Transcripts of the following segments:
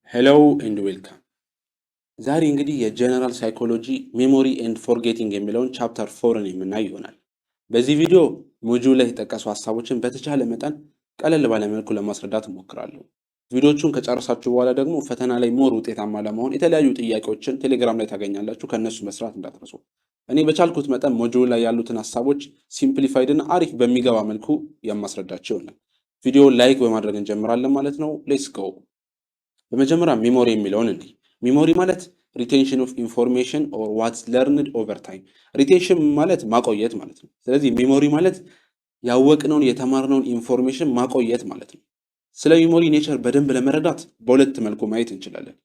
ሄሎ ኤንድ ዌልካም። ዛሬ እንግዲህ የጀነራል ሳይኮሎጂ ሜሞሪ ኤንድ ፎርጌቲንግ የሚለውን ቻፕተር 4ን የምናይ ይሆናል። በዚህ ቪዲዮ ሞጁል ላይ የተጠቀሱ ሀሳቦችን በተቻለ መጠን ቀለል ባለ መልኩ ለማስረዳት እሞክራለሁ። ቪዲዮቹን ከጨረሳችሁ በኋላ ደግሞ ፈተና ላይ ሞር ውጤታማ ለመሆን የተለያዩ ጥያቄዎችን ቴሌግራም ላይ ታገኛላችሁ። ከእነሱ መስራት እንዳትረሱ። እኔ በቻልኩት መጠን ሞጁል ላይ ያሉትን ሀሳቦች ሲምፕሊፋይድ እና አሪፍ በሚገባ መልኩ የማስረዳቸው ይሆናል። ቪዲዮውን ላይክ በማድረግ እንጀምራለን ማለት ነው። ሌትስ ጎ። በመጀመሪያ ሚሞሪ የሚለውን እንይ። ሚሞሪ ማለት ሪቴንሽን ኦፍ ኢንፎርሜሽን ኦር ዋትስ ለርንድ ኦቨር ታይም። ሪቴንሽን ማለት ማቆየት ማለት ነው። ስለዚህ ሚሞሪ ማለት ያወቅነውን የተማርነውን ኢንፎርሜሽን ማቆየት ማለት ነው። ስለ ሚሞሪ ኔቸር በደንብ ለመረዳት በሁለት መልኩ ማየት እንችላለን።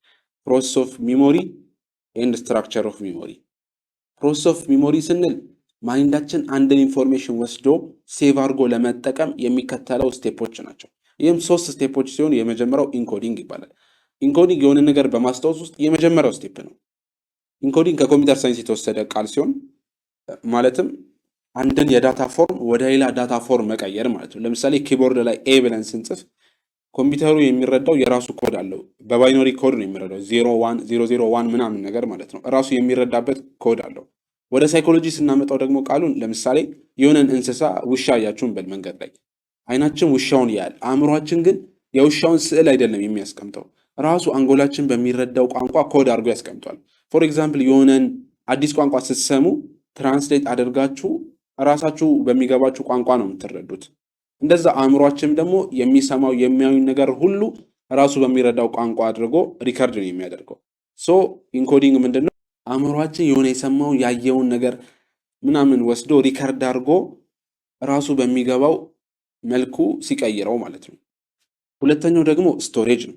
ፕሮሰስ ኦፍ ሚሞሪ ኤንድ ስትራክቸር ኦፍ ሚሞሪ። ፕሮሰስ ኦፍ ሚሞሪ ስንል ማይንዳችን አንድን ኢንፎርሜሽን ወስዶ ሴቭ አድርጎ ለመጠቀም የሚከተለው ስቴፖች ናቸው። ይህም 3 ስቴፖች ሲሆን የመጀመሪያው ኢንኮዲንግ ይባላል። ኢንኮዲንግ የሆነ ነገር በማስታወስ ውስጥ የመጀመሪያው ስቴፕ ነው። ኢንኮዲንግ ከኮምፒውተር ሳይንስ የተወሰደ ቃል ሲሆን ማለትም አንድን የዳታ ፎርም ወደ ሌላ ዳታ ፎርም መቀየር ማለት ነው። ለምሳሌ ኪቦርድ ላይ ኤ ብለን ስንጽፍ ኮምፒውተሩ የሚረዳው የራሱ ኮድ አለው። በባይኖሪ ኮድ ነው የሚረዳው 01 ምናምን ነገር ማለት ነው። ራሱ የሚረዳበት ኮድ አለው። ወደ ሳይኮሎጂ ስናመጣው ደግሞ ቃሉን ለምሳሌ የሆነን እንስሳ ውሻ አያችሁን በል መንገድ ላይ አይናችን ውሻውን ያያል። አእምሯችን ግን የውሻውን ስዕል አይደለም የሚያስቀምጠው፣ ራሱ አንጎላችን በሚረዳው ቋንቋ ኮድ አድርጎ ያስቀምጧል። ፎር ኤግዛምፕል የሆነን አዲስ ቋንቋ ስትሰሙ ትራንስሌት አድርጋችሁ ራሳችሁ በሚገባችሁ ቋንቋ ነው የምትረዱት። እንደዛ አእምሯችን ደግሞ የሚሰማው የሚያዩን ነገር ሁሉ ራሱ በሚረዳው ቋንቋ አድርጎ ሪከርድ ነው የሚያደርገው። ሶ ኢንኮዲንግ ምንድነው? አእምሯችን የሆነ የሰማውን ያየውን ነገር ምናምን ወስዶ ሪከርድ አድርጎ ራሱ በሚገባው መልኩ ሲቀይረው ማለት ነው። ሁለተኛው ደግሞ ስቶሬጅ ነው።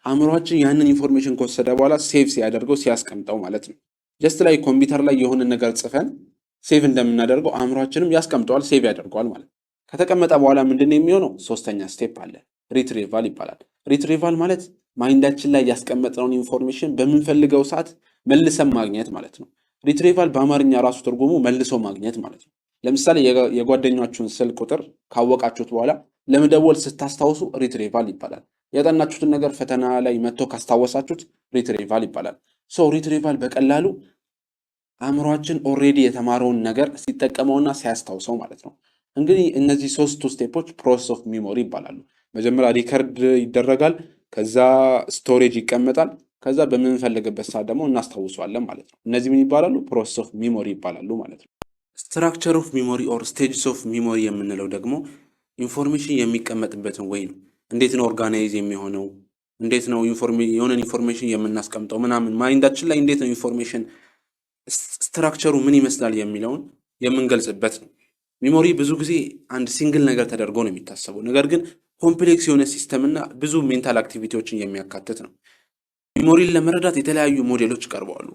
አእምሯችን ያንን ኢንፎርሜሽን ከወሰደ በኋላ ሴቭ ሲያደርገው ሲያስቀምጠው ማለት ነው። ጀስት ላይ ኮምፒውተር ላይ የሆነ ነገር ጽፈን ሴቭ እንደምናደርገው አእምሯችንም ያስቀምጠዋል፣ ሴቭ ያደርገዋል ማለት ነው። ከተቀመጠ በኋላ ምንድነው የሚሆነው? ሶስተኛ ስቴፕ አለ፣ ሪትሪቫል ይባላል። ሪትሪቫል ማለት ማይንዳችን ላይ ያስቀመጥነውን ኢንፎርሜሽን በምንፈልገው ሰዓት መልሰን ማግኘት ማለት ነው። ሪትሪቫል በአማርኛ ራሱ ትርጉሙ መልሶ ማግኘት ማለት ነው። ለምሳሌ የጓደኛችሁን ስልክ ቁጥር ካወቃችሁት በኋላ ለመደወል ስታስታውሱ ሪትሪቫል ይባላል። ያጠናችሁትን ነገር ፈተና ላይ መጥቶ ካስታወሳችሁት ሪትሪቫል ይባላል። ሶ ሪትሪቫል በቀላሉ አእምሯችን ኦልሬዲ የተማረውን ነገር ሲጠቀመውና ሲያስታውሰው ማለት ነው። እንግዲህ እነዚህ 3ቱ ስቴፖች ፕሮሰስ ኦፍ ሚሞሪ ይባላሉ። መጀመሪያ ሪከርድ ይደረጋል፣ ከዛ ስቶሬጅ ይቀመጣል፣ ከዛ በምንፈልግበት ሰዓት ደግሞ እናስታውሰዋለን ማለት ነው። እነዚህ ምን ይባላሉ? ፕሮሰስ ኦፍ ሚሞሪ ይባላሉ ማለት ነው። ስትራክቸር ኦፍ ሚሞሪ ኦር ስቴጅስ ኦፍ ሚሞሪ የምንለው ደግሞ ኢንፎርሜሽን የሚቀመጥበትን ወይ ነው። እንዴት ነው ኦርጋናይዝ የሚሆነው? እንዴት ነው የሆነን ኢንፎርሜሽን የምናስቀምጠው ምናምን ማይንዳችን ላይ እንዴት ነው ኢንፎርሜሽን ስትራክቸሩ ምን ይመስላል የሚለውን የምንገልጽበት ነው። ሚሞሪ ብዙ ጊዜ አንድ ሲንግል ነገር ተደርጎ ነው የሚታሰበው። ነገር ግን ኮምፕሌክስ የሆነ ሲስተም እና ብዙ ሜንታል አክቲቪቲዎችን የሚያካትት ነው። ሚሞሪን ለመረዳት የተለያዩ ሞዴሎች ቀርበዋሉ።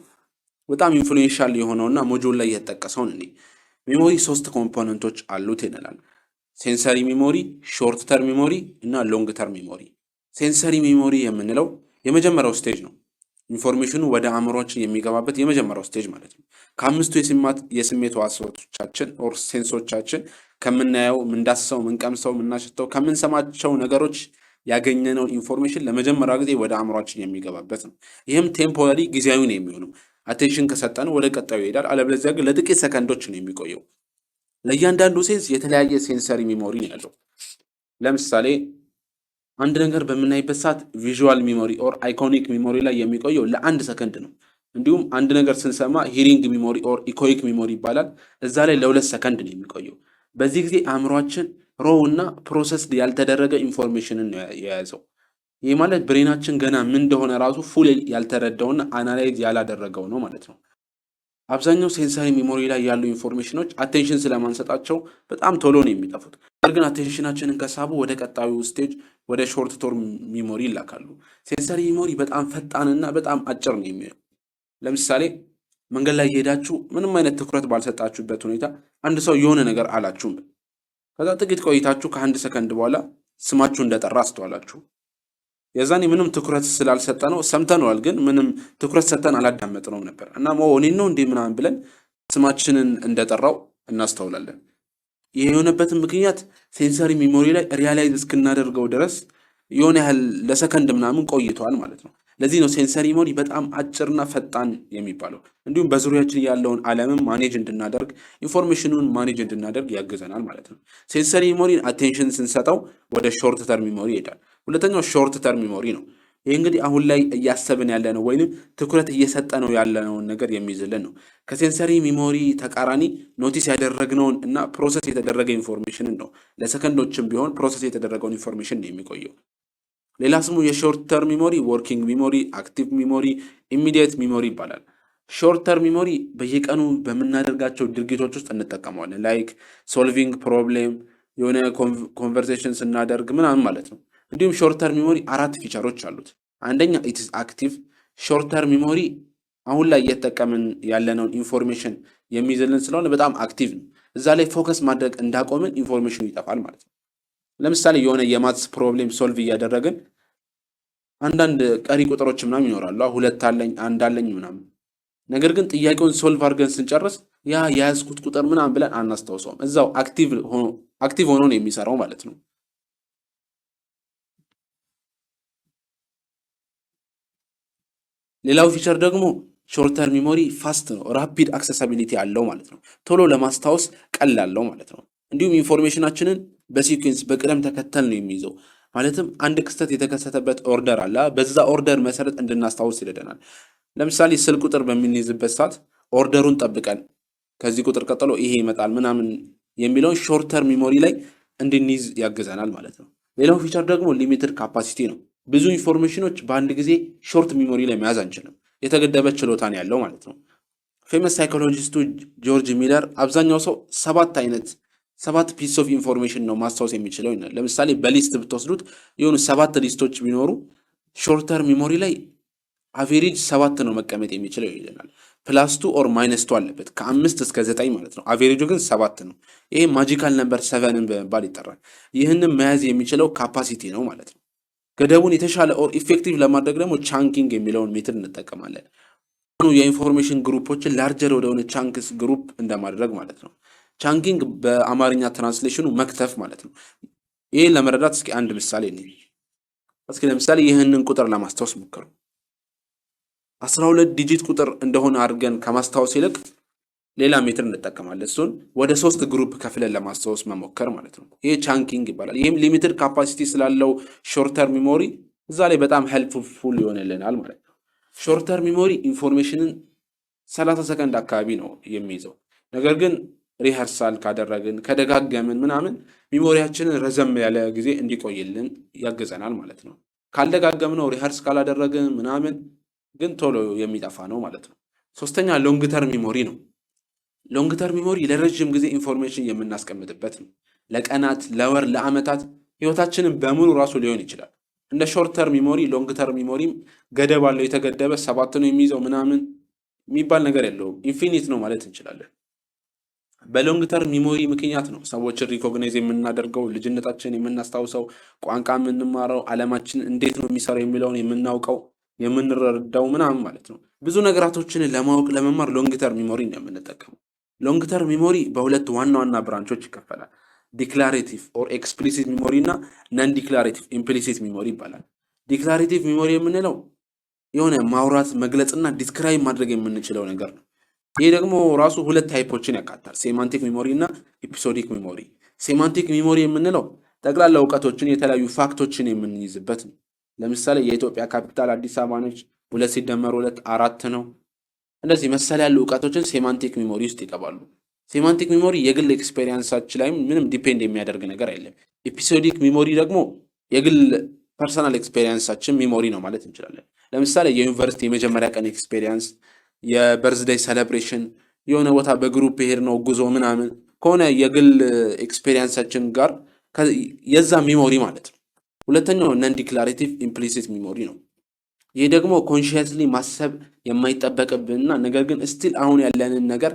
በጣም ኢንፍሉዌንሻል የሆነውና ሞጁል ላይ የተጠቀሰውን እኔ ሚሞሪ 3 ኮምፖነንቶች አሉት ይላል። ሴንሰሪ ሚሞሪ፣ ሾርት ተርም ሚሞሪ እና ሎንግ ተርም ሚሞሪ። ሴንሰሪ ሚሞሪ የምንለው የመጀመሪያው ስቴጅ ነው። ኢንፎርሜሽኑ ወደ አእምሯችን የሚገባበት የመጀመሪያው ስቴጅ ማለት ነው። ከአምስቱ የስሜት ሕዋሳቶቻችን ኦር ሴንሶቻችን ከምናየው፣ ምንዳስሰው፣ ምንቀምሰው፣ ምናሸተው፣ ከምንሰማቸው ነገሮች ያገኘነውን ኢንፎርሜሽን ለመጀመሪያ ጊዜ ወደ አእምሯችን የሚገባበት ነው። ይህም ቴምፖራሪ ጊዜያዊ ነው የሚሆነው። አቴንሽን ከሰጠነው ወደ ቀጣዩ ይሄዳል። አለበለዚያ ግን ለጥቂት ሰከንዶች ነው የሚቆየው። ለእያንዳንዱ ሴንስ የተለያየ ሴንሰሪ ሚሞሪ ነው ያለው። ለምሳሌ አንድ ነገር በምናይበት ሰዓት ቪዥዋል ሚሞሪ ኦር አይኮኒክ ሚሞሪ ላይ የሚቆየው ለ1 ሰከንድ ነው። እንዲሁም አንድ ነገር ስንሰማ ሂሪንግ ሚሞሪ ኦር ኢኮይክ ሚሞሪ ይባላል። እዛ ላይ ለ2 ሰከንድ ነው የሚቆየው። በዚህ ጊዜ አእምሯችን ሮው እና ፕሮሰስድ ያልተደረገ ኢንፎርሜሽንን ነው የያዘው። ይህ ማለት ብሬናችን ገና ምን እንደሆነ ራሱ ፉል ያልተረዳውና አናላይዝ ያላደረገው ነው ማለት ነው። አብዛኛው ሴንሰሪ ሚሞሪ ላይ ያሉ ኢንፎርሜሽኖች አቴንሽን ስለማንሰጣቸው በጣም ቶሎ ነው የሚጠፉት። ነገር ግን አቴንሽናችንን ከሳቡ ወደ ቀጣዩ ስቴጅ ወደ ሾርት ተርም ሚሞሪ ይላካሉ። ሴንሰሪ ሚሞሪ በጣም ፈጣንና በጣም አጭር ነው የሚሆነው። ለምሳሌ መንገድ ላይ የሄዳችሁ ምንም አይነት ትኩረት ባልሰጣችሁበት ሁኔታ አንድ ሰው የሆነ ነገር አላችሁም። ከዛ ጥቂት ቆይታችሁ ከ1 ሰከንድ በኋላ ስማችሁ እንደጠራ አስተዋላችሁ። የዛኔ ምንም ትኩረት ስላልሰጠነው ሰምተነዋል፣ ግን ምንም ትኩረት ሰጥተን አላዳመጥነውም ነበር እና እኔ ነው እንዴ ምናምን ብለን ስማችንን እንደጠራው እናስተውላለን። ይህ የሆነበትን ምክንያት ሴንሰሪ ሚሞሪ ላይ ሪያላይዝ እስክናደርገው ድረስ የሆነ ያህል ለሰከንድ ምናምን ቆይቷል ማለት ነው። ለዚህ ነው ሴንሰሪ ሜሞሪ በጣም አጭርና ፈጣን የሚባለው። እንዲሁም በዙሪያችን ያለውን ዓለምም ማኔጅ እንድናደርግ ኢንፎርሜሽኑን ማኔጅ እንድናደርግ ያግዘናል ማለት ነው። ሴንሰሪ ሜሞሪን አቴንሽን ስንሰጠው ወደ ሾርት ተርም ሜሞሪ ይሄዳል። ሁለተኛው ሾርት ተርም ሜሞሪ ነው። ይህ እንግዲህ አሁን ላይ እያሰብን ያለነው ወይንም ትኩረት እየሰጠነው ያለነውን ነገር የሚይዝልን ነው። ከሴንሰሪ ሜሞሪ ተቃራኒ ኖቲስ ያደረግነውን እና ፕሮሰስ የተደረገ ኢንፎርሜሽንን ነው። ለሰከንዶችም ቢሆን ፕሮሰስ የተደረገውን ኢንፎርሜሽን ነው የሚቆየው። ሌላ ስሙ የሾርት ተርም ሜሞሪ ወርኪንግ ሜሞሪ፣ አክቲቭ ሜሞሪ፣ ኢሚዲየት ሜሞሪ ይባላል። ሾርት ተርም ሜሞሪ በየቀኑ በምናደርጋቸው ድርጊቶች ውስጥ እንጠቀመዋለን። ላይክ ሶልቪንግ ፕሮብሌም፣ የሆነ ኮንቨርሴሽን ስናደርግ ምናምን ማለት ነው። እንዲሁም ሾርት ተርም ሜሞሪ 4 ፊቸሮች አሉት። አንደኛ ኢትስ አክቲቭ። ሾርት ተርም ሜሞሪ አሁን ላይ እየተጠቀምን ያለነውን ኢንፎርሜሽን የሚይዝልን ስለሆነ በጣም አክቲቭ ነው። እዛ ላይ ፎከስ ማድረግ እንዳቆምን ኢንፎርሜሽኑ ይጠፋል ማለት ነው። ለምሳሌ የሆነ የማትስ ፕሮብሌም ሶልቭ እያደረግን አንዳንድ ቀሪ ቁጥሮች ምናምን ይኖራሉ። 2 አለኝ 1 አለኝ ምናምን። ነገር ግን ጥያቄውን ሶልቭ አድርገን ስንጨርስ ያ የያዝኩት ቁጥር ምናምን ብለን አናስታውሰውም። እዛው አክቲቭ ሆኖ ነው የሚሰራው ማለት ነው። ሌላው ፊቸር ደግሞ ሾርት ተርም ሜሞሪ ፋስት ነው፣ ራፒድ አክሰሳቢሊቲ አለው ማለት ነው። ቶሎ ለማስታወስ ቀላለው ማለት ነው። እንዲሁም ኢንፎርሜሽናችንን በሲኩዌንስ በቅደም ተከተል ነው የሚይዘው። ማለትም አንድ ክስተት የተከሰተበት ኦርደር አለ፣ በዛ ኦርደር መሰረት እንድናስታውስ ይረዳናል። ለምሳሌ ስልክ ቁጥር በምንይዝበት ሰዓት ኦርደሩን ጠብቀን ከዚህ ቁጥር ቀጥሎ ይሄ ይመጣል ምናምን የሚለውን ሾርት ተርም ሜሞሪ ላይ እንድንይዝ ያግዘናል ማለት ነው። ሌላው ፊቸር ደግሞ ሊሚትድ ካፓሲቲ ነው። ብዙ ኢንፎርሜሽኖች በአንድ ጊዜ ሾርት ሜሞሪ ላይ መያዝ አንችልም። የተገደበ ችሎታን ያለው ማለት ነው። ፌመስ ሳይኮሎጂስቱ ጆርጅ ሚለር አብዛኛው ሰው 7 ፒስ ኦፍ ኢንፎርሜሽን ነው ማስታወስ የሚችለው ይላል። ለምሳሌ በሊስት ብትወስዱት የሆኑ 7 ሊስቶች ቢኖሩ ሾርት ተርም ሜሞሪ ላይ አቬሬጅ 7 ነው መቀመጥ የሚችለው ይለናል። +2 ኦር -2 አለበት ከ5 እስከ 9 ማለት ነው። አቬሬጁ ግን 7 ነው። ይሄ ማጂካል ነምበር 7 በመባል ይጠራል። ይህንን መያዝ የሚችለው ካፓሲቲ ነው ማለት ነው። ገደቡን የተሻለ ኦር ኢፌክቲቭ ለማድረግ ደግሞ ቻንኪንግ የሚለውን ሜትድ እንጠቀማለን። የኢንፎርሜሽን ግሩፖችን ላርጀር ወደሆነ ቻንክስ ግሩፕ እንደማድረግ ማለት ነው። ቻንኪንግ በአማርኛ ትራንስሌሽኑ መክተፍ ማለት ነው። ይህን ለመረዳት እስኪ አንድ ምሳሌ እንይ። እስኪ ለምሳሌ ይህንን ቁጥር ለማስታወስ ሞክሩ። 12 ዲጂት ቁጥር እንደሆነ አድርገን ከማስታወስ ይልቅ ሌላ ሜትር እንጠቀማለን። እሱን ወደ 3 ግሩፕ ከፍለን ለማስታወስ መሞከር ማለት ነው። ይሄ ቻንኪንግ ይባላል። ይህም ሊሚትድ ካፓሲቲ ስላለው ሾርት ተርም ሜሞሪ እዛ ላይ በጣም ሄልፕፉል ይሆንልናል ማለት ነው። ሾርት ተርም ሜሞሪ ኢንፎርሜሽንን 30 ሰከንድ አካባቢ ነው የሚይዘው። ነገር ግን ሪኸርሳል ካደረግን ከደጋገምን ምናምን ሜሞሪያችንን ረዘም ያለ ጊዜ እንዲቆይልን ያግዘናል ማለት ነው። ካልደጋገምነው ሪኸርስ ካላደረግን ምናምን ግን ቶሎ የሚጠፋ ነው ማለት ነው። ሶስተኛ ሎንግ ተርም ሜሞሪ ነው። ሎንግ ተርም ሜሞሪ ለረጅም ጊዜ ኢንፎርሜሽን የምናስቀምጥበት ነው። ለቀናት፣ ለወር፣ ለዓመታት ህይወታችንን በሙሉ ራሱ ሊሆን ይችላል። እንደ ሾርት ተርም ሜሞሪ ሎንግ ተርም ሜሞሪም ገደብ አለው። የተገደበ 7 ነው የሚይዘው ምናምን የሚባል ነገር የለውም። ኢንፊኒት ነው ማለት እንችላለን። በሎንግ ተርም ሜሞሪ ምክንያት ነው ሰዎችን ሪኮግናይዝ የምናደርገው፣ ልጅነታችን የምናስታውሰው፣ ቋንቋ የምንማረው፣ ዓለማችን እንዴት ነው የሚሰራው የሚለውን የምናውቀው፣ የምንረዳው ምናምን ማለት ነው። ብዙ ነገራቶችን ለማወቅ ለመማር ሎንግ ተርም ሜሞሪ ነው የምንጠቀመው። ሎንግ ተርም ሜሞሪ በሁለት ዋና ዋና ብራንቾች ይከፈላል። ዲክላሬቲቭ ኦር ኤክስፕሊሲት ሜሞሪ እና ነን ዲክላሬቲቭ ኢምፕሊሲት ሜሞሪ ይባላል። ዲክላሬቲቭ ሜሞሪ የምንለው የሆነ ማውራት መግለጽና ዲስክራይብ ማድረግ የምንችለው ነገር ነው። ይህ ደግሞ ራሱ 2 ታይፖችን ያካታል፣ ሴማንቲክ ሜሞሪ እና ኤፒሶዲክ ሜሞሪ። ሴማንቲክ ሜሞሪ የምንለው ጠቅላላ እውቀቶችን የተለያዩ ፋክቶችን የምንይዝበት ነው። ለምሳሌ የኢትዮጵያ ካፒታል አዲስ አበባ ነች፣ 2 ሲደመር 2 4 ነው። እንደዚህ መሰል ያሉ እውቀቶችን ሴማንቲክ ሜሞሪ ውስጥ ይገባሉ። ሴማንቲክ ሜሞሪ የግል ኤክስፔሪየንሳችን ላይም ምንም ዲፔንድ የሚያደርግ ነገር አይደለም። ኤፒሶዲክ ሜሞሪ ደግሞ የግል ፐርሰናል ኤክስፔሪየንሳችን ሜሞሪ ነው ማለት እንችላለን። ለምሳሌ የዩኒቨርሲቲ የመጀመሪያ ቀን ኤክስፔሪየንስ፣ የበርዝዴይ ሴሌብሬሽን፣ የሆነ ቦታ በግሩፕ ሄድ ነው ጉዞ ምናምን ከሆነ የግል ኤክስፔሪየንሳችን ጋር የዛ ሜሞሪ ማለት ነው። ሁለተኛው ነን ዲክላሬቲቭ ኢምፕሊሲት ሜሞሪ ነው። ይህ ደግሞ ኮንሺየስሊ ማሰብ የማይጠበቅብንና ነገር ግን ስቲል አሁን ያለንን ነገር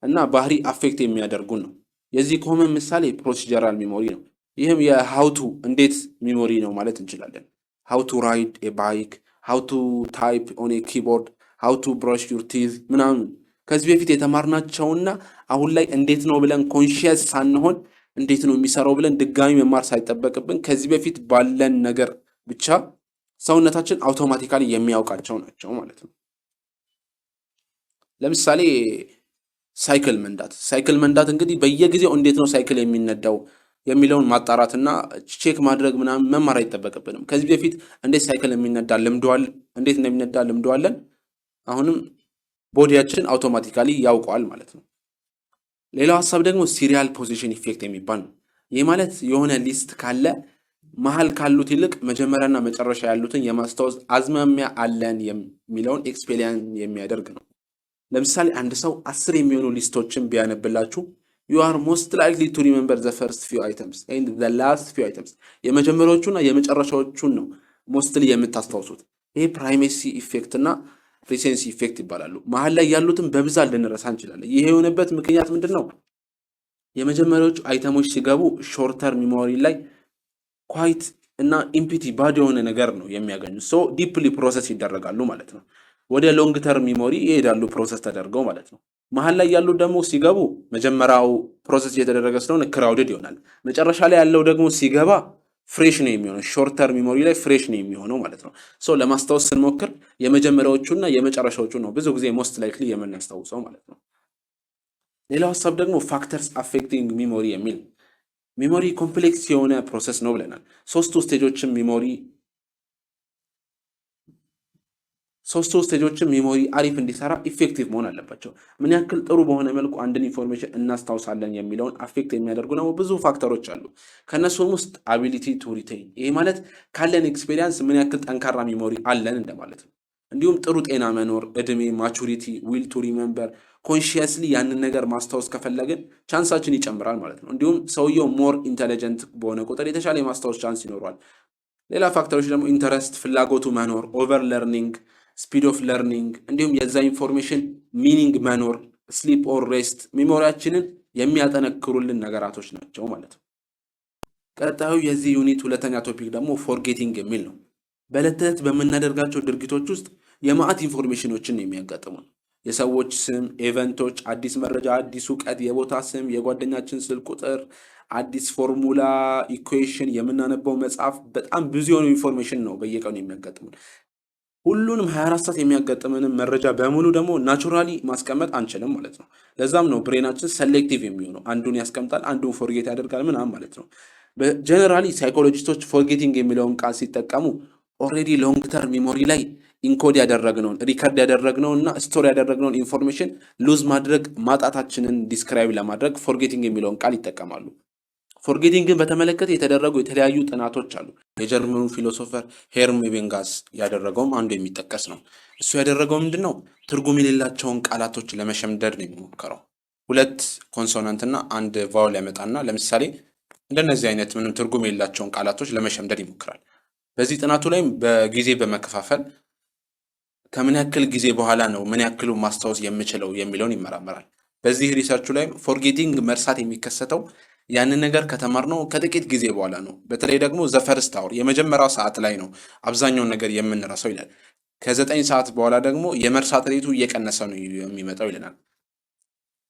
እና ባህሪ አፌክት የሚያደርጉን ነው። የዚህ ኮመን ምሳሌ ፕሮሲጀራል ሜሞሪ ነው። ይህም የሃውቱ እንዴት ሜሞሪ ነው ማለት እንችላለን። ሃውቱ ራይድ ኤ ባይክ፣ ሃውቱ ታይፕ ኦን ኤ ኪቦርድ፣ ሃውቱ ብረሽ ዩር ቲዝ ምናምን ከዚህ በፊት የተማርናቸውና አሁን ላይ እንዴት ነው ብለን ኮንሺየስ ሳንሆን እንዴት ነው የሚሰራው ብለን ድጋሚ መማር ሳይጠበቅብን ከዚህ በፊት ባለን ነገር ብቻ ሰውነታችን አውቶማቲካሊ የሚያውቃቸው ናቸው ማለት ነው። ለምሳሌ ሳይክል መንዳት እንግዲህ በየጊዜው እንዴት ነው ሳይክል የሚነዳው የሚለውን ማጣራትና ቼክ ማድረግ ምናምን መማር አይጠበቅብንም። ከዚህ በፊት እንዴት ሳይክል የሚነዳ እንዴት እንደሚነዳ ልምዶ አለን። አሁንም ቦዲያችን አውቶማቲካሊ ያውቀዋል ማለት ነው። ሌላው ሀሳብ ደግሞ ሲሪያል ፖዚሽን ኢፌክት የሚባል ነው። ይህ ማለት የሆነ ሊስት ካለ መሀል ካሉት ይልቅ መጀመሪያና መጨረሻ ያሉትን የማስታወስ አዝማሚያ አለን የሚለውን ኤክስፔሪየንስ የሚያደርግ ነው። ለምሳሌ አንድ ሰው 10 የሚሆኑ ሊስቶችን ቢያነብላችሁ you are most likely to remember the first few items and the last few items የመጀመሪያዎቹና የመጨረሻዎቹን ነው ሞስትሊ የምታስታውሱት። ይሄ ፕራይሜሲ ኢፌክት እና ሪሴንሲ ኢፌክት ይባላሉ። መሀል ላይ ያሉትን በብዛት ልንረሳ እንችላለን። ይሄ የሆነበት ምክንያት ምንድን ነው? የመጀመሪያዎቹ አይተሞች ሲገቡ ሾርተር ሚሞሪ ላይ ኳይት እና ኢምፒቲ ባዶ የሆነ ነገር ነው የሚያገኙት። ሶ ዲፕሊ ፕሮሰስ ይደረጋሉ ማለት ነው። ወደ ሎንግ ተርም ሚሞሪ ይሄዳሉ ፕሮሰስ ተደርገው ማለት ነው። መሀል ላይ ያሉት ደግሞ ሲገቡ መጀመሪያው ፕሮሰስ እየተደረገ ስለሆነ ክራውድድ ይሆናል። መጨረሻ ላይ ያለው ደግሞ ሲገባ ፍሬሽ ነው የሚሆነው። ሾርተር ሚሞሪ ላይ ፍሬሽ ነው የሚሆነው ማለት ነው። ሶ ለማስታወስ ስንሞክር የመጀመሪያዎቹና የመጨረሻዎቹ ነው ብዙ ጊዜ ሞስት ላይክሊ የምናስታውሰው ማለት ነው። ሌላው ሀሳብ ደግሞ ፋክተርስ አፌክቲንግ ሚሞሪ የሚል ሚሞሪ ኮምፕሌክስ የሆነ ፕሮሰስ ነው ብለናል። ሶስቱ ስቴጆችን ሚሞሪ አሪፍ እንዲሰራ ኢፌክቲቭ መሆን አለባቸው። ምን ያክል ጥሩ በሆነ መልኩ አንድን ኢንፎርሜሽን እናስታውሳለን የሚለውን አፌክት የሚያደርጉ ነው ብዙ ፋክተሮች አሉ። ከነሱም ውስጥ አቢሊቲ ቱ ሪቴይን፣ ይሄ ማለት ካለን ኤክስፔሪየንስ ምን ያክል ጠንካራ ሚሞሪ አለን እንደማለት ነው። እንዲሁም ጥሩ ጤና መኖር፣ እድሜ፣ ማቹሪቲ፣ ዊል ቱ ሪሜምበር፣ ኮንሺየስሊ ያንን ነገር ማስታወስ ከፈለግን ቻንሳችን ይጨምራል ማለት ነው። እንዲሁም ሰውየው ሞር ኢንቴሊጀንት በሆነ ቁጥር የተሻለ የማስታወስ ቻንስ ይኖረዋል። ሌላ ፋክተሮች ደግሞ ኢንተረስት፣ ፍላጎቱ መኖር፣ ኦቨር ለርኒንግ፣ ስፒድ ኦፍ ለርኒንግ፣ እንዲሁም የዛ ኢንፎርሜሽን ሚኒንግ መኖር፣ ስሊፕ ኦር ሬስት ሚሞሪያችንን የሚያጠነክሩልን ነገራቶች ናቸው ማለት ነው። ቀጣዩ የዚህ ዩኒት ሁለተኛ ቶፒክ ደግሞ ፎርጌቲንግ የሚል ነው። በዕለት ተዕለት በምናደርጋቸው ድርጊቶች ውስጥ የማዕት ኢንፎርሜሽኖችን የሚያጋጥሙን የሰዎች ስም፣ ኤቨንቶች፣ አዲስ መረጃ፣ አዲስ እውቀት፣ የቦታ ስም፣ የጓደኛችን ስልክ ቁጥር፣ አዲስ ፎርሙላ፣ ኢኩዌሽን፣ የምናነበው መጽሐፍ፣ በጣም ብዙ የሆኑ ኢንፎርሜሽን ነው በየቀኑ የሚያጋጥሙን። ሁሉንም 24 ሰዓት የሚያጋጥመንን መረጃ በሙሉ ደግሞ ናቹራሊ ማስቀመጥ አንችልም ማለት ነው። ለዛም ነው ብሬናችን ሰሌክቲቭ የሚሆነው። አንዱን ያስቀምጣል፣ አንዱን ፎርጌት ያደርጋል ምናምን ማለት ነው። በጀነራሊ ሳይኮሎጂስቶች ፎርጌቲንግ የሚለውን ቃል ሲጠቀሙ ኦልሬዲ ሎንግ ተርም ሚሞሪ ላይ ኢንኮድ ያደረግነውን ሪከርድ ያደረግነውን እና ስቶር ያደረግነውን ኢንፎርሜሽን ሉዝ ማድረግ ማጣታችንን ዲስክራይብ ለማድረግ ፎርጌቲንግ የሚለውን ቃል ይጠቀማሉ። ፎርጌቲንግን በተመለከተ የተደረጉ የተለያዩ ጥናቶች አሉ። የጀርመኑ ፊሎሶፈር ሄርም ኤቤንጋስ ያደረገውም አንዱ የሚጠቀስ ነው። እሱ ያደረገው ምንድን ነው? ትርጉም የሌላቸውን ቃላቶች ለመሸምደድ ነው የሚሞከረው። 2 ኮንሶናንት እና 1 ቫውል ያመጣና ለምሳሌ እንደነዚህ አይነት ምንም ትርጉም የሌላቸውን ቃላቶች ለመሸምደድ ይሞክራል። በዚህ ጥናቱ ላይም በጊዜ በመከፋፈል ከምን ያክል ጊዜ በኋላ ነው ምን ያክሉ ማስታወስ የምችለው የሚለውን ይመራመራል። በዚህ ሪሰርቹ ላይም ፎርጌቲንግ መርሳት የሚከሰተው ያንን ነገር ከተማርነው ከጥቂት ጊዜ በኋላ ነው። በተለይ ደግሞ ዘፈርስት አወር የመጀመሪያው ሰዓት ላይ ነው አብዛኛውን ነገር የምንረሳው ይላል። ከ9 ሰዓት በኋላ ደግሞ የመርሳት ሬቱ እየቀነሰ ነው የሚመጣው ይለናል።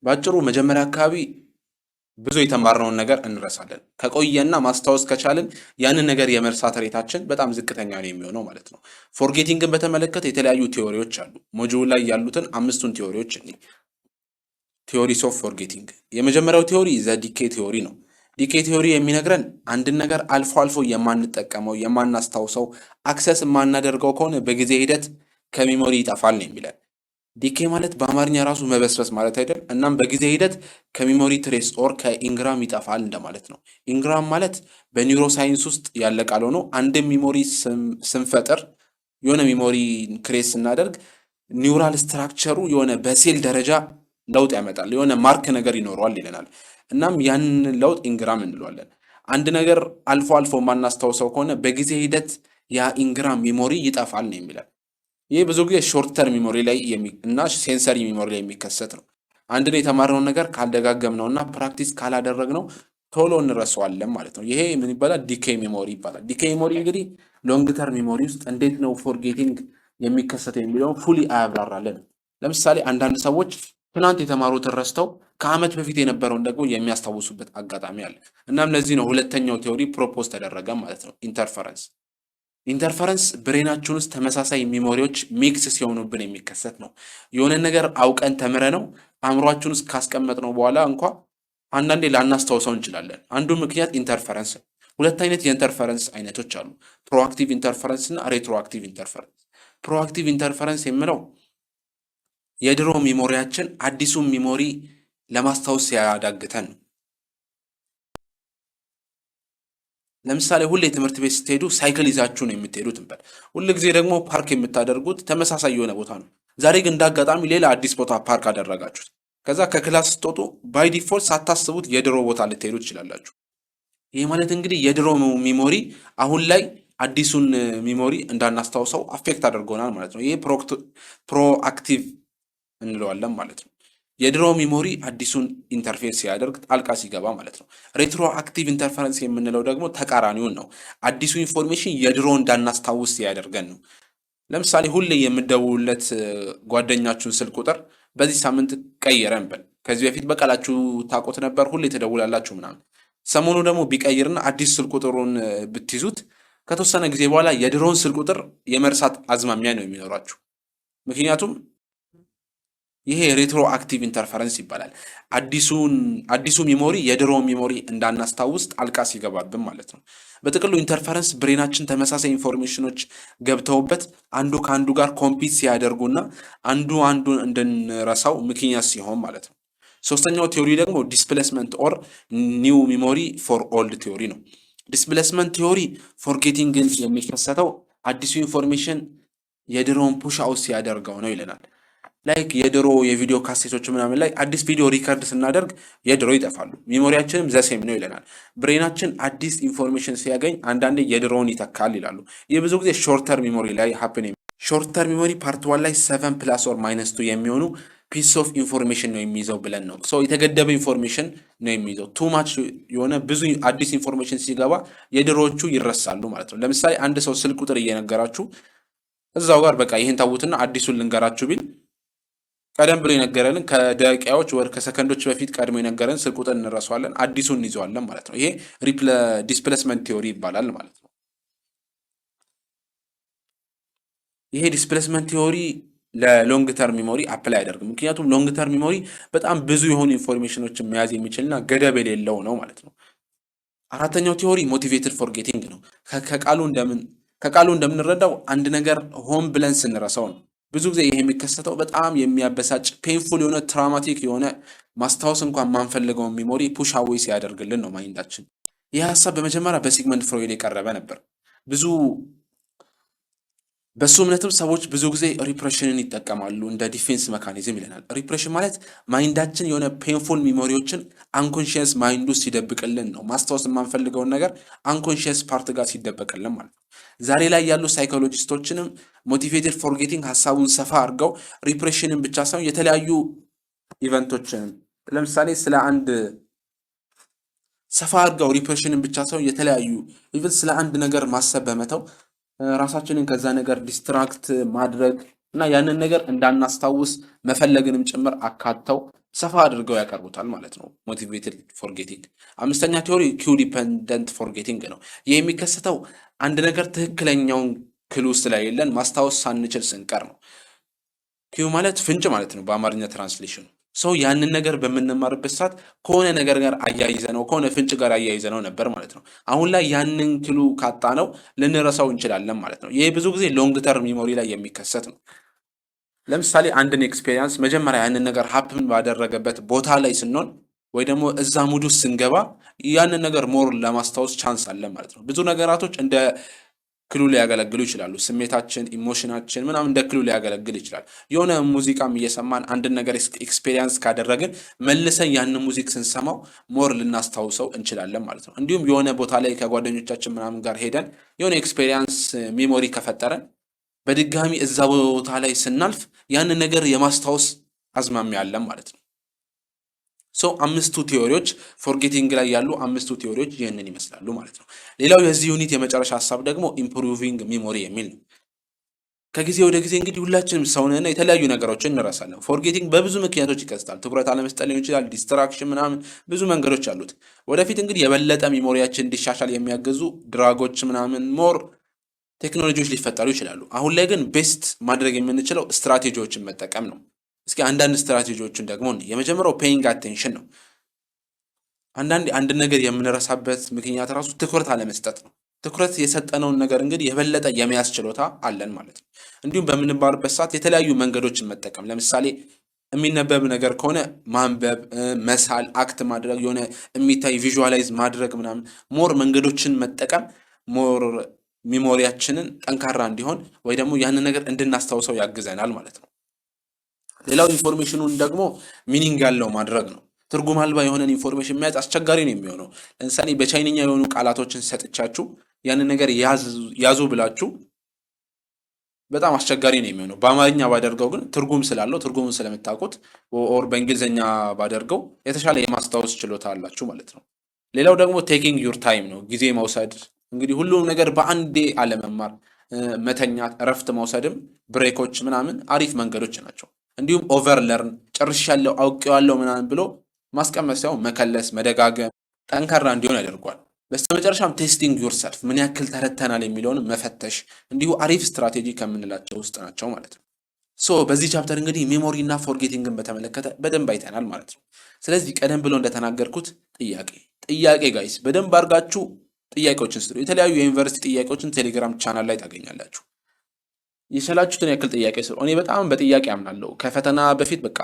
ባጭሩ መጀመሪያ አካባቢ ብዙ የተማርነውን ነገር እንረሳለን። ከቆየና ማስታወስ ከቻልን ያንን ነገር የመርሳት ሬታችን በጣም ዝቅተኛ ነው የሚሆነው ማለት ነው። ፎርጌቲንግን በተመለከተ የተለያዩ ቲዎሪዎች አሉ። ሞጁል ላይ ያሉትን 5ቱን ቲዎሪዎች ቲዎሪስ ኦፍ ፎርጌቲንግ። የመጀመሪያው ቲዎሪ ዘ ዲኬ ቲዎሪ ነው። ዲኬ ቲዎሪ የሚነግረን አንድን ነገር አልፎ አልፎ የማንጠቀመው የማናስታውሰው አክሰስ የማናደርገው ከሆነ በጊዜ ሂደት ከሚሞሪ ይጠፋል ነው የሚለን። ዲኬ ማለት በአማርኛ ራሱ መበስበስ ማለት አይደል? እናም በጊዜ ሂደት ከሚሞሪ ትሬስ ኦር ከኢንግራም ይጠፋል እንደማለት ነው። ኢንግራም ማለት በኒውሮሳይንስ ውስጥ ያለ ቃል ሆኖ አንድን ሚሞሪ ስንፈጥር የሆነ ሚሞሪ ክሬት ስናደርግ ኒውራል ስትራክቸሩ የሆነ በሴል ደረጃ ለውጥ ያመጣል፣ የሆነ ማርክ ነገር ይኖረዋል ይለናል። እናም ያንን ለውጥ ኢንግራም እንለዋለን። አንድ ነገር አልፎ አልፎ ማናስታውሰው ከሆነ በጊዜ ሂደት ያ ኢንግራም ሚሞሪ ይጠፋል ነው የሚላል። ይህ ብዙ ጊዜ ሾርት ተርም ሚሞሪ ላይ እና ሴንሰሪ ሚሞሪ ላይ የሚከሰት ነው። አንድን የተማርነውን ነገር ካልደጋገምነው እና ፕራክቲስ ካላደረግነው ቶሎ እንረሳዋለን ማለት ነው። ይሄ ምን ይባላል? ዲኬ ሚሞሪ ይባላል። ዲኬ ሚሞሪ እንግዲህ ሎንግ ተርም ሚሞሪ ውስጥ እንዴት ነው ፎርጌቲንግ የሚከሰተው የሚለውን ፉሊ አያብራራለን። ለምሳሌ አንዳንድ ሰዎች ትናንት የተማሩትን ረስተው ከዓመት በፊት የነበረውን ደግሞ የሚያስታውሱበት አጋጣሚ አለ። እናም ለዚህ ነው ሁለተኛው ቲዎሪ ፕሮፖዝ ተደረገ ማለት ነው፣ ኢንተርፈረንስ። ኢንተርፈረንስ ብሬናችን ውስጥ ተመሳሳይ ሚሞሪዎች ሚክስ ሲሆኑብን የሚከሰት ነው። የሆነ ነገር አውቀን ተምረ ነው አእምሯችን ውስጥ ካስቀመጥነው በኋላ እንኳ አንዳንዴ ላናስታውሰው እንችላለን። አንዱ ምክንያት ኢንተርፈረንስ። ሁለት አይነት የኢንተርፈረንስ አይነቶች አሉ፣ ፕሮአክቲቭ ኢንተርፈረንስ እና ሬትሮአክቲቭ ኢንተርፈረንስ። ፕሮአክቲቭ ኢንተርፈረንስ የምለው የድሮ ሚሞሪያችን አዲሱን ሚሞሪ ለማስታወስ ያዳግተን ነው። ለምሳሌ ሁሌ ትምህርት ቤት ስትሄዱ ሳይክል ይዛችሁ ነው የምትሄዱት እንበል። ሁል ጊዜ ደግሞ ፓርክ የምታደርጉት ተመሳሳይ የሆነ ቦታ ነው። ዛሬ ግን እንዳጋጣሚ ሌላ አዲስ ቦታ ፓርክ አደረጋችሁት። ከዛ ከክላስ ስትወጡ ባይ ዲፎልት ሳታስቡት የድሮ ቦታ ልትሄዱ ትችላላችሁ። ይህ ማለት እንግዲህ የድሮ ሚሞሪ አሁን ላይ አዲሱን ሚሞሪ እንዳናስታውሰው አፌክት አድርጎናል ማለት ነው። ይሄ ፕሮአክቲቭ እንለዋለን ማለት ነው። የድሮ ሚሞሪ አዲሱን ኢንተርፌስ ሲያደርግ ጣልቃ ሲገባ ማለት ነው። ሬትሮ አክቲቭ ኢንተርፈረንስ የምንለው ደግሞ ተቃራኒውን ነው። አዲሱ ኢንፎርሜሽን የድሮ እንዳናስታውስ ያደርገን ነው። ለምሳሌ ሁሌ የምደውሉለት ጓደኛችሁን ስልክ ቁጥር በዚህ ሳምንት ቀየረን በል። ከዚህ በፊት በቃላችሁ ታውቁት ነበር፣ ሁሌ ትደውላላችሁ ምናምን። ሰሞኑ ደግሞ ቢቀይርና አዲስ ስልክ ቁጥሩን ብትይዙት ከተወሰነ ጊዜ በኋላ የድሮውን ስልክ ቁጥር የመርሳት አዝማሚያ ነው የሚኖራችሁ። ምክንያቱም ይሄ ሬትሮ አክቲቭ ኢንተርፈረንስ ይባላል። አዲሱ ሚሞሪ የድሮ ሚሞሪ እንዳናስታውስ ጣልቃ ሲገባብን ማለት ነው። በጥቅሉ ኢንተርፈረንስ ብሬናችን ተመሳሳይ ኢንፎርሜሽኖች ገብተውበት አንዱ ከአንዱ ጋር ኮምፒት ሲያደርጉና አንዱን እንድንረሳው ምክንያት ሲሆን ማለት ነው። ሶስተኛው ቲዮሪ ደግሞ ዲስፕሌስመንት ኦር ኒው ሚሞሪ ፎር ኦልድ ቲዮሪ ነው። ዲስፕሌስመንት ቲዮሪ ፎርጌቲንግን የሚከሰተው አዲሱ ኢንፎርሜሽን የድሮውን ፑሽ አውት ሲያደርገው ነው ይለናል። ላይክ የድሮ የቪዲዮ ካሴቶች ምናምን ላይ አዲስ ቪዲዮ ሪከርድ ስናደርግ የድሮ ይጠፋሉ። ሚሞሪያችንም ዘሴም ነው ይለናል። ብሬናችን አዲስ ኢንፎርሜሽን ሲያገኝ አንዳንዴ የድሮውን ይተካል ይላሉ። ይህ ብዙ ጊዜ ሾርተር ሚሞሪ ላይ ሀፕን። ሾርተር ሚሞሪ ፓርት 1 ላይ 7 ፕላስ ኦር ማይነስ 2 የሚሆኑ ፒስ ኦፍ ኢንፎርሜሽን ነው የሚይዘው ብለን ነው። የተገደበ ኢንፎርሜሽን ነው የሚይዘው። ቱ ማች የሆነ ብዙ አዲስ ኢንፎርሜሽን ሲገባ የድሮዎቹ ይረሳሉ ማለት ነው። ለምሳሌ አንድ ሰው ስልክ ቁጥር እየነገራችሁ እዛው ጋር በቃ ይህን ታውትና አዲሱን ልንገራችሁ ቢል ቀደም ብሎ የነገረንን ከደቂቃዎች ወር ከሰከንዶች በፊት ቀድሞ የነገረን ስልክ ቁጥር እንረሳዋለን፣ አዲሱን እንይዘዋለን ማለት ነው። ይሄ ዲስፕሌስመንት ቲዮሪ ይባላል ማለት ነው። ይሄ ዲስፕሌስመንት ቲዮሪ ለሎንግ ተርም ሚሞሪ አፕላይ አያደርግም። ምክንያቱም ሎንግ ተርም ሚሞሪ በጣም ብዙ የሆኑ ኢንፎርሜሽኖችን መያዝ የሚችልና ገደብ የሌለው ነው ማለት ነው። አራተኛው ቲዮሪ ሞቲቬትድ ፎርጌቲንግ ነው። ከቃሉ እንደምንረዳው አንድ ነገር ሆን ብለን ስንረሳው ነው። ብዙ ጊዜ ይሄ የሚከሰተው በጣም የሚያበሳጭ ፔንፉል የሆነ ትራውማቲክ የሆነ ማስታወስ እንኳን ማንፈልገውን ሚሞሪ ፑሽ አዌይ ሲያደርግልን ነው ማይንዳችን። ይህ ሀሳብ በመጀመሪያ በሲግመንድ ፍሮይድ የቀረበ ነበር። በሱ እምነትም ሰዎች ብዙ ጊዜ ሪፕሬሽንን ይጠቀማሉ እንደ ዲፌንስ መካኒዝም ይለናል። ሪፕሬሽን ማለት ማይንዳችን የሆነ ፔንፉል ሚሞሪዎችን አንኮንሽየስ ማይንዱ ሲደብቅልን ነው። ማስታወስ የማንፈልገውን ነገር አንኮንሽየስ ፓርት ጋር ሲደበቅልን ማለት ነው። ዛሬ ላይ ያሉ ሳይኮሎጂስቶችንም ሞቲቬትድ ፎርጌቲንግ ሀሳቡን ሰፋ አድርገው ሪፕሬሽንን ብቻ ሳይሆን የተለያዩ ኢቨንቶችን ለምሳሌ ስለ አንድ ሰፋ አድርገው ሪፕሬሽንን ብቻ ሳይሆን የተለያዩ ኢቨን ስለ አንድ ነገር ማሰብ በመተው ራሳችንን ከዛ ነገር ዲስትራክት ማድረግ እና ያንን ነገር እንዳናስታውስ መፈለግንም ጭምር አካተው ሰፋ አድርገው ያቀርቡታል ማለት ነው። ሞቲቬትድ ፎርጌቲንግ። አምስተኛ ቲዮሪ ኪው ዲፐንደንት ፎርጌቲንግ ነው። ይህ የሚከሰተው አንድ ነገር ትክክለኛውን ክሉ ስለሌለን ማስታወስ ሳንችል ስንቀር ነው። ኪው ማለት ፍንጭ ማለት ነው በአማርኛ ትራንስሌሽኑ። ያንን ነገር በምንማርበት ሰዓት ከሆነ ነገር ጋር አያይዘ ነው ከሆነ ፍንጭ ጋር አያይዘ ነው ነበር ማለት ነው። አሁን ላይ ያንን ክሉ ካጣ ነው ልንረሳው እንችላለን ማለት ነው። ይሄ ብዙ ጊዜ ሎንግ ተርም ሚሞሪ ላይ የሚከሰት ነው። ለምሳሌ አንድን ኤክስፔሪንስ መጀመሪያ ያንን ነገር ሀፕን ባደረገበት ቦታ ላይ ስንሆን ወይ ደግሞ እዛ ሙድ ውስጥ ስንገባ ያንን ነገር ሞር ለማስታወስ ቻንስ አለን ማለት ነው። ብዙ ነገራቶች እንደ ክሉ ሊያገለግሉ ይችላሉ። ስሜታችን፣ ኢሞሽናችን ምናምን እንደ ክሉ ሊያገለግል ይችላል። የሆነ ሙዚቃም እየሰማን አንድን ነገር ኤክስፔሪንስ ካደረግን መልሰን ያንን ሙዚክ ስንሰማው ሞር ልናስታውሰው እንችላለን ማለት ነው። እንዲሁም የሆነ ቦታ ላይ ከጓደኞቻችን ምናምን ጋር ሄደን የሆነ ኤክስፔሪንስ ሜሞሪ ከፈጠረን በድጋሚ እዛ ቦታ ላይ ስናልፍ ያንን ነገር የማስታወስ አዝማሚያ አለን ማለት ነው። አምስቱ ቲዮሪዎች ፎርጌቲንግ ላይ ያሉ አምስቱ ቲዮሪዎች ይህንን ይመስላሉ ማለት ነው። ሌላው የዚህ ዩኒት የመጨረሻ ሀሳብ ደግሞ ኢምፕሩቪንግ ሚሞሪ የሚል ነው። ከጊዜ ወደ ጊዜ እንግዲህ ሁላችንም ሰውነና የተለያዩ ነገሮችን እንረሳለን። ፎርጌቲንግ በብዙ ምክንያቶች ይከሰታል። ትኩረት አለመስጠት ሊሆን ይችላል፣ ዲስትራክሽን ምናምን ብዙ መንገዶች አሉት። ወደፊት እንግዲህ የበለጠ ሚሞሪያችን እንዲሻሻል የሚያገዙ ድራጎች ምናምን ሞር ቴክኖሎጂዎች ሊፈጠሩ ይችላሉ። አሁን ላይ ግን ቤስት ማድረግ የምንችለው ስትራቴጂዎችን መጠቀም ነው። እስኪ አንዳንድ ስትራቴጂዎችን ደግሞ የመጀመሪያው ፔይንግ አቴንሽን ነው። አንዳንድ ነገር የምንረሳበት ምክንያት ራሱ ትኩረት አለመስጠት ነው። ትኩረት የሰጠነውን ነገር እንግዲህ የበለጠ የመያዝ ችሎታ አለን ማለት ነው። እንዲሁም በምንማርበት ሰዓት የተለያዩ መንገዶችን መጠቀም፣ ለምሳሌ የሚነበብ ነገር ከሆነ ማንበብ፣ መሳል፣ አክት ማድረግ፣ የሆነ የሚታይ ቪዥዋላይዝ ማድረግ ምናምን ሞር መንገዶችን መጠቀም ሞር ሚሞሪያችንን ጠንካራ እንዲሆን ወይ ደግሞ ያንን ነገር እንድናስታውሰው ያግዘናል ማለት ነው። ሌላው ኢንፎርሜሽኑን ደግሞ ሚኒንግ ያለው ማድረግ ነው። ትርጉም አልባ የሆነን ኢንፎርሜሽን መያዝ አስቸጋሪ ነው የሚሆነው። ለምሳሌ በቻይንኛ የሆኑ ቃላቶችን ሰጥቻችሁ ያንን ነገር ያዙ ብላችሁ በጣም አስቸጋሪ ነው የሚሆነው። በአማርኛ ባደርገው ግን ትርጉም ስላለው ትርጉሙን ስለምታውቁት ኦር በእንግሊዝኛ ባደርገው የተሻለ የማስታወስ ችሎታ አላችሁ ማለት ነው። ሌላው ደግሞ ቴኪንግ ዩር ታይም ነው፣ ጊዜ መውሰድ። እንግዲህ ሁሉም ነገር በአንዴ አለመማር፣ መተኛት፣ እረፍት መውሰድም ብሬኮች ምናምን አሪፍ መንገዶች ናቸው። እንዲሁም ኦቨር ለርን ጨርሻለሁ አውቄዋለሁ ምናምን ብሎ ማስቀመጥ ሳይሆን መከለስ፣ መደጋገም ጠንካራ እንዲሆን ያደርጓል። በስተመጨረሻም ቴስቲንግ ዩርሰልፍ ምን ያክል ተረተናል የሚለውን መፈተሽ እንዲሁ አሪፍ ስትራቴጂ ከምንላቸው ውስጥ ናቸው ማለት ነው። በዚህ ቻፕተር እንግዲህ ሜሞሪ እና ፎርጌቲንግን በተመለከተ በደንብ አይተናል ማለት ነው። ስለዚህ ቀደም ብሎ እንደተናገርኩት ጥያቄ ጋይስ በደንብ አድርጋችሁ ጥያቄዎችን ስሩ። የተለያዩ የዩኒቨርሲቲ ጥያቄዎችን ቴሌግራም ቻናል ላይ ታገኛላችሁ። የቻላችሁትን ያክል ጥያቄ ስሩ። እኔ በጣም በጥያቄ አምናለሁ። ከፈተና በፊት በቃ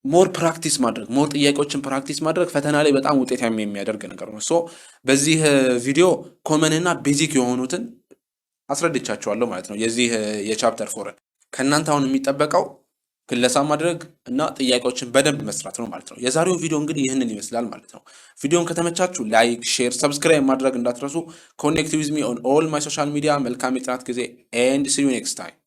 ሞር ፕራክቲስ ማድረግ ሞር ጥያቄዎችን ፕራክቲስ ማድረግ ፈተና ላይ በጣም ውጤታማ የሚያደርግ ነገር ነው። በዚህ ቪዲዮ ኮመን እና ቤዚክ የሆኑትን አስረድቻችኋለሁ ማለት ነው። የዚህ የቻፕተር 4 ከእናንተ አሁን የሚጠበቀው ክለሳ ማድረግ እና ጥያቄዎችን በደንብ መስራት ነው ማለት ነው። የዛሬው ቪዲዮ እንግዲህ ይህንን ይመስላል ማለት ነው። ቪዲዮን ከተመቻችሁ ላይክ፣ ሼር፣ ሰብስክራይብ ማድረግ እንዳትረሱ። ኮኔክት ዊዝ ሚ ኦን ኦል ማይ ሶሻል ሚዲያ። መልካም የጥናት ጊዜ ኤንድ ሲ ዩ ኔክስት ታይም።